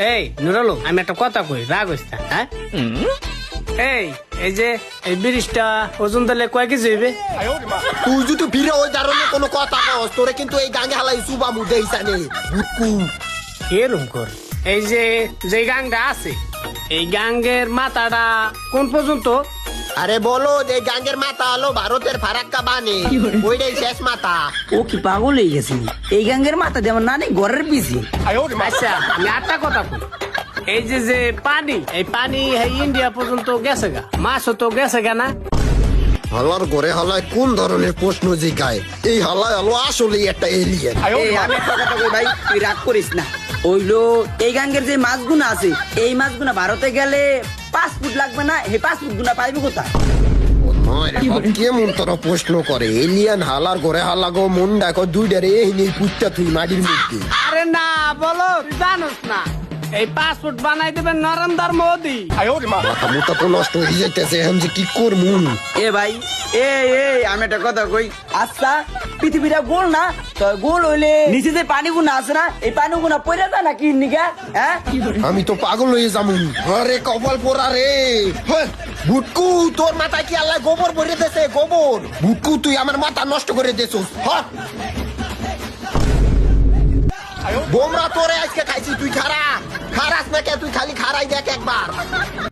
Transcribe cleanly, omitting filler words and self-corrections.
এই নুরালো, আমি একটা কথা কই, রাগ হইস না, হ্যাঁ? এই যে এই ব্রিজটা ওজন দিলে কয় কেজি হইবে? তুই যদি ফিরে ওই ধরনের কোনো কথা কস তোরে কিন্তু এই গাঙ্গে হালাই সুবা মুদে হিসানে বুটকু। এরম কর, এই যে গাংটা আছে, এই গাঙ্গের মাথাটা কোন পর্যন্ত? আরে বলো এই গাঙ্গের মাথা হলো ভারতের ফারাক্কা বানে, ওইটাই শেষ মাথা। ও কি পাগল হয়ে গেছে? এই গাঙ্গের মাথা যেমন না নেই ঘরের পিছে। আচ্ছা আমি আটটা কথা কই, এই যে পানি, এই পানি এই ইন্ডিয়া পর্যন্ত গেছে গা, মাছও তো গেছে গা না? হালার ঘরে হালায় কোন ধরনের প্রশ্ন জিগায়? এই হালায় হলো আসলে একটা এলিয়েন। এই আমি একটা কথা কই ভাই, তুই রাগ করিস না। ওইলো এই গাঙ্গের যে মাছগুনা আছে, এই মাছগুনা ভারতে গেলে 5 ফুট লাগবে না? এই 5 ফুট গুনা পাইবি কোথায়? কেমন তোরা প্রশ্ন করে? এলিয়ান হালার ঘরে হালা গো মন দেখো দুইটা রে এই নেই পুত্তা তুই মাটির মধ্যে। আরে না বলো, তুই জানোস না এই পাসপোর্ট বানাই দেবেন নরেন্দ্র মোদি। মাথা মুতা তো নষ্ট হয়ে যাইতেছে, এখন যে কি করবো? এ ভাই আমি একটা কথা কই, আচ্ছা পৃথিবীটা গোল না? তো গোল হইলে নিচে যে পানিগুনা আছে না, এই পানিগুনা পড়ে যায় না কি নিগা? হ্যাঁ, আমি তো পাগল হয়ে যাবো। আরে কপাল পোড়া রে। ভুটকু তোর মাথায় কি আল্লাহ গোবর ভরে দেছে? গোবর ভুটকু তুই আমার মাথা নষ্ট করে দেছিস। বোমরা তোরে আজকে খাইছি, তুই খারাস না কে? তুই খালি খারাই দেখ একবার।